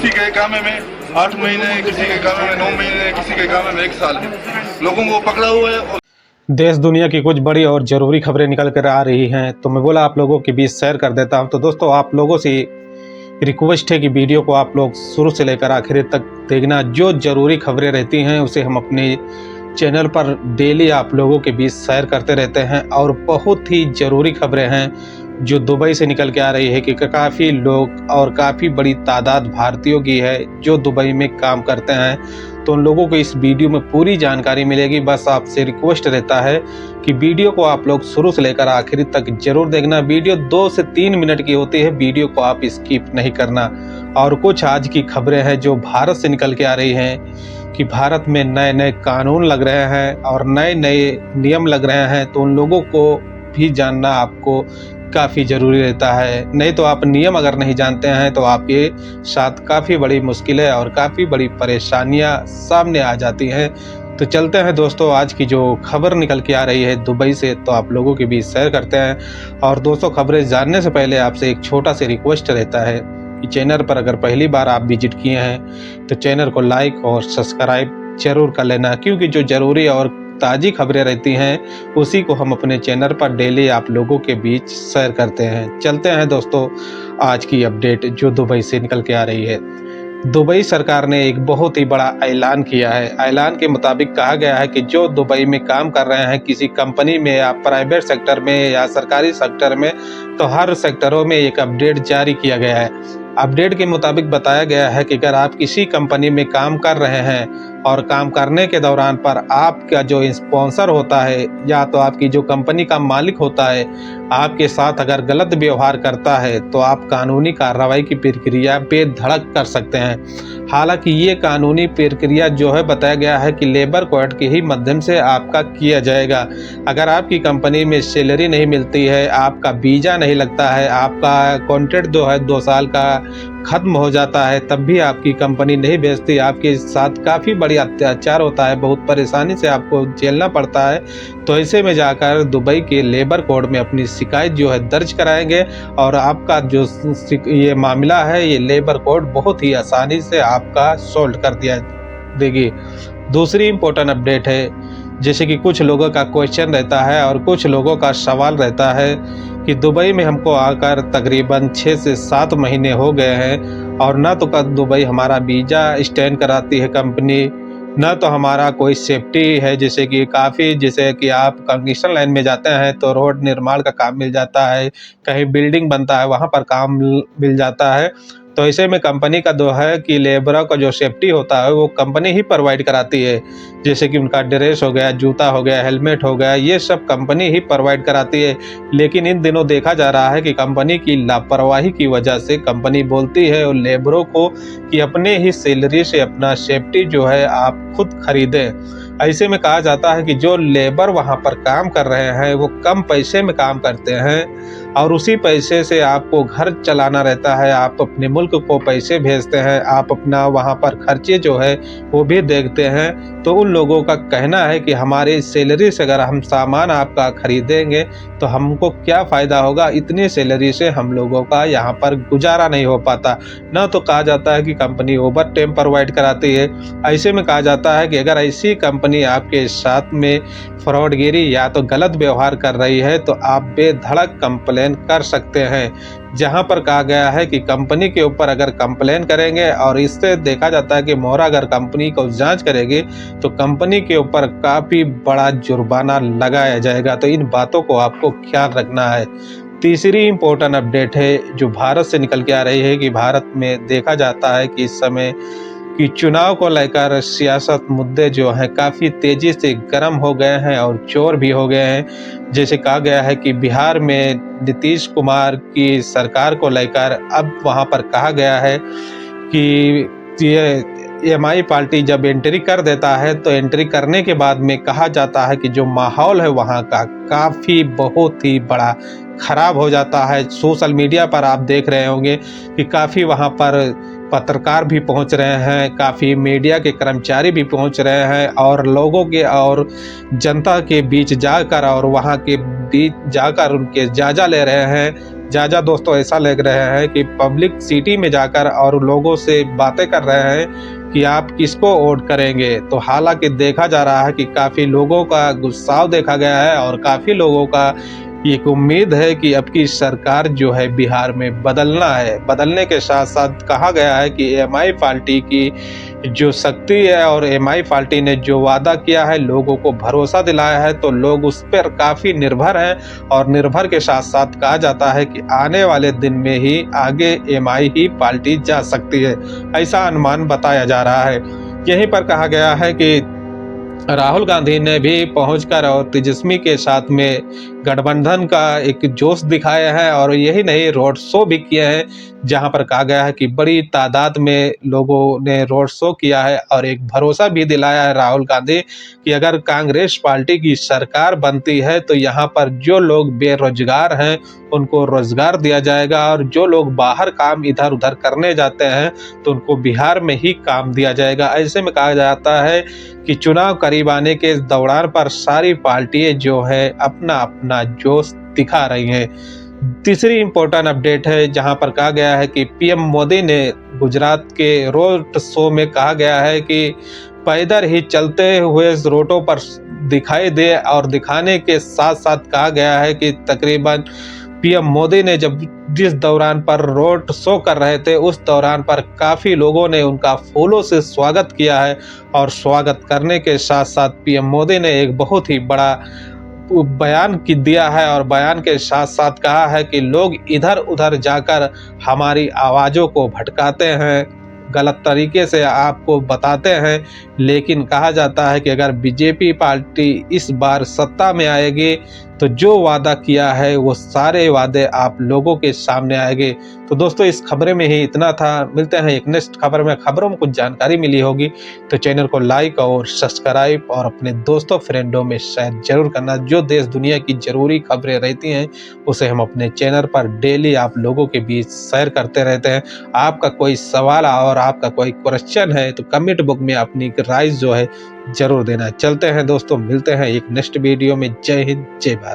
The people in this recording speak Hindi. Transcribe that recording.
किसी के कामे में 8 महीने, किसी के कामे में 9 महीने, किसी के कामे में 1 साल है। लोगों को पकड़ा हुआ है। और देश दुनिया की कुछ बड़ी और ज़रूरी खबरें निकल कर आ रही हैं, तो मैं बोला आप लोगों के बीच शेयर कर देता हूं। तो दोस्तों, आप लोगों से रिक्वेस्ट है कि वीडियो को आप लोग शुरू से लेकर आखिर तक देखना। जो ज़रूरी खबरें रहती हैं उसे हम अपने चैनल पर डेली आप लोगों के बीच शेयर करते रहते हैं, और बहुत ही ज़रूरी खबरें हैं जो दुबई से निकल के आ रही है कि काफ़ी लोग और काफ़ी बड़ी तादाद भारतीयों की है जो दुबई में काम करते हैं। तो उन लोगों को इस वीडियो में पूरी जानकारी मिलेगी। बस आपसे रिक्वेस्ट रहता है कि वीडियो को आप लोग शुरू से लेकर आखिर तक जरूर देखना। वीडियो 2 से 3 मिनट की होती है, वीडियो को आप स्किप नहीं करना। और कुछ आज की खबरें हैं जो भारत से निकल के आ रही हैं कि भारत में नए नए कानून लग रहे हैं और नए नए नियम लग रहे हैं, तो उन लोगों को भी जानना आपको काफ़ी ज़रूरी रहता है। नहीं तो आप नियम अगर नहीं जानते हैं तो आपके साथ काफ़ी बड़ी मुश्किलें और काफ़ी बड़ी परेशानियां सामने आ जाती हैं। तो चलते हैं दोस्तों, आज की जो खबर निकल के आ रही है दुबई से, तो आप लोगों के बीच शेयर करते हैं। और दोस्तों, खबरें जानने से पहले आपसे एक छोटा सा रिक्वेस्ट रहता है कि चैनल पर अगर पहली बार आप विजिट किए हैं तो चैनल को लाइक और सब्सक्राइब जरूर कर लेना, क्योंकि जो ज़रूरी और ताज़ी खबरें रहती हैं उसी को हम अपने चैनल पर डेली आप लोगों के बीच शेयर करते हैं। चलते हैं दोस्तों, आज की अपडेट जो दुबई से निकल के आ रही है। दुबई सरकार ने एक बहुत ही बड़ा ऐलान किया है। ऐलान के मुताबिक कहा गया है कि जो दुबई में काम कर रहे हैं किसी कंपनी में या प्राइवेट सेक्टर में या सरकारी सेक्टर में, तो हर सेक्टरों में एक अपडेट जारी किया गया है। अपडेट के मुताबिक बताया गया है कि अगर आप किसी कंपनी में काम कर रहे हैं और काम करने के दौरान पर आपका जो स्पॉन्सर होता है या तो आपकी जो कंपनी का मालिक होता है आपके साथ अगर गलत व्यवहार करता है, तो आप कानूनी कार्रवाई की प्रक्रिया बेधड़क कर सकते हैं। हालांकि ये कानूनी प्रक्रिया जो है बताया गया है कि लेबर कोर्ट के ही माध्यम से आपका किया जाएगा। अगर आपकी कंपनी में सैलरी नहीं मिलती है, आपका वीज़ा नहीं लगता है, आपका कॉन्ट्रैक्ट जो है 2 साल का खत्म हो जाता है, तब भी आपकी कंपनी नहीं भेजती, आपके साथ काफ़ी बड़ी अत्याचार होता है, बहुत परेशानी से आपको झेलना पड़ता है, तो ऐसे में जाकर दुबई के लेबर कोर्ट में अपनी शिकायत जो है दर्ज कराएंगे और आपका जो ये मामला है ये लेबर कोर्ट बहुत ही आसानी से आपका सॉल्व कर दिया देगी। दूसरी इम्पोर्टेंट अपडेट है, जैसे कि कुछ लोगों का क्वेश्चन रहता है और कुछ लोगों का सवाल रहता है कि दुबई में हमको आकर तकरीबन 6 से 7 महीने हो गए हैं और ना तो दुबई हमारा वीज़ा स्टैंड कराती है कंपनी, ना तो हमारा कोई सेफ्टी है। जैसे कि आप कंस्ट्रक्शन लाइन में जाते हैं तो रोड निर्माण का काम मिल जाता है, कहीं बिल्डिंग बनता है वहाँ पर काम मिल जाता है। तो ऐसे में कंपनी का जो है कि लेबरों का जो सेफ्टी होता है वो कंपनी ही प्रोवाइड कराती है। जैसे कि उनका ड्रेस हो गया, जूता हो गया, हेलमेट हो गया, ये सब कंपनी ही प्रोवाइड कराती है। लेकिन इन दिनों देखा जा रहा है कि कंपनी की लापरवाही की वजह से कंपनी बोलती है और लेबरों को कि अपने ही सैलरी से अपना सेफ्टी जो है आप खुद खरीदें। ऐसे में कहा जाता है कि जो लेबर वहाँ पर काम कर रहे हैं वो कम पैसे में काम करते हैं और उसी पैसे से आपको घर चलाना रहता है, आप अपने मुल्क को पैसे भेजते हैं, आप अपना वहाँ पर खर्चे जो है वो भी देखते हैं। तो उन लोगों का कहना है कि हमारी सैलरी से अगर हम सामान आपका खरीदेंगे तो हमको क्या फ़ायदा होगा, इतनी सैलरी से हम लोगों का यहाँ पर गुजारा नहीं हो पाता। ना तो कहा जाता है कि कंपनी ओवर टाइम प्रोवाइड कराती है। ऐसे में कहा जाता है कि अगर ऐसी कंपनी आपके साथ में फ्रॉडगिरी या तो गलत व्यवहार कर रही है तो आप बेधड़क कंप्लेन कर सकते हैं। जहां पर कहा गया है कि कंपनी के ऊपर अगर कंप्लेन करेंगे और इससे देखा जाता है कि मोहरा अगर कंपनी को जांच करेगी तो कंपनी के ऊपर काफ़ी बड़ा जुर्माना लगाया जाएगा। तो इन बातों को आपको ख्याल रखना है। तीसरी इम्पोर्टेंट अपडेट है जो भारत से निकल के आ रही है कि भारत में देखा जाता है कि इस समय कि चुनाव को लेकर सियासत मुद्दे जो हैं काफ़ी तेज़ी से गर्म हो गए हैं और चोर भी हो गए हैं। जैसे कहा गया है कि बिहार में नीतीश कुमार की सरकार को लेकर अब वहां पर कहा गया है कि ये एमआई पार्टी जब एंट्री कर देता है तो एंट्री करने के बाद में कहा जाता है कि जो माहौल है वहाँ का काफ़ी बहुत ही बड़ा ख़राब हो जाता है। सोशल मीडिया पर आप देख रहे होंगे कि काफ़ी वहाँ पर पत्रकार भी पहुंच रहे हैं, काफ़ी मीडिया के कर्मचारी भी पहुंच रहे हैं और लोगों के और जनता के बीच जाकर और वहां के बीच जाकर उनके जायजा ले रहे हैं। नतीजा दोस्तों ऐसा लग रहा है कि पब्लिक सिटी में जाकर और लोगों से बातें कर रहे हैं कि आप किसको वोट करेंगे। तो हालांकि देखा जा रहा है कि काफ़ी लोगों का गुस्सा देखा गया है और काफ़ी लोगों का एक उम्मीद है कि अब की सरकार जो है बिहार में बदलना है। बदलने के साथ साथ कहा गया है कि एमआई पार्टी की जो शक्ति है और एमआई पार्टी ने जो वादा किया है, लोगों को भरोसा दिलाया है, तो लोग उस पर काफ़ी निर्भर हैं। और निर्भर के साथ साथ कहा जाता है कि आने वाले दिन में ही आगे एमआई ही पार्टी जा सकती है, ऐसा अनुमान बताया जा रहा है। यहीं पर कहा गया है कि राहुल गांधी ने भी पहुंचकर और तेजस्वी के साथ में गठबंधन का एक जोश दिखाया है और यही नहीं, रोड शो भी किया है, जहां पर कहा गया है कि बड़ी तादाद में लोगों ने रोड शो किया है और एक भरोसा भी दिलाया है राहुल गांधी कि अगर कांग्रेस पार्टी की सरकार बनती है तो यहां पर जो लोग बेरोजगार हैं उनको रोजगार दिया जाएगा और जो लोग बाहर काम इधर उधर करने जाते हैं तो उनको बिहार में ही काम दिया जाएगा। ऐसे में कहा जाता है कि चुनाव करीब आने के दौरान पर सारी पार्टियां जो है अपना अपना जोश दिखा रही हैं। तीसरी इम्पोर्टेंट अपडेट है जहां पर कहा गया है कि पीएम मोदी ने गुजरात के रोड शो में कहा गया है कि पैदल ही चलते हुए रोडों पर दिखाई दे और दिखाने के साथ साथ कहा गया है कि तकरीबन पीएम मोदी ने जिस दौरान पर रोड शो कर रहे थे उस दौरान पर काफ़ी लोगों ने उनका फूलों से स्वागत किया है और स्वागत करने के साथ साथ पीएम मोदी ने एक बहुत ही बड़ा बयान दिया है और बयान के साथ साथ कहा है कि लोग इधर उधर जाकर हमारी आवाज़ों को भटकाते हैं, गलत तरीके से आपको बताते हैं, लेकिन कहा जाता है कि अगर बीजेपी पार्टी इस बार सत्ता में आएगी तो जो वादा किया है वो सारे वादे आप लोगों के सामने आएंगे। तो दोस्तों इस खबरे में ही इतना था, मिलते हैं एक नेक्स्ट खबर में। खबरों में कुछ जानकारी मिली होगी तो चैनल को लाइक और सब्सक्राइब और अपने दोस्तों फ्रेंडों में शेयर जरूर करना। जो देश दुनिया की जरूरी खबरें रहती हैं उसे हम अपने चैनल पर डेली आप लोगों के बीच शेयर करते रहते हैं। आपका कोई सवाल और आपका कोई क्वेश्चन है तो कमेंट बुक में अपनी राय जो है जरूर देना। चलते हैं दोस्तों, मिलते हैं एक नेक्स्ट वीडियो में। जय हिंद, जय भारत।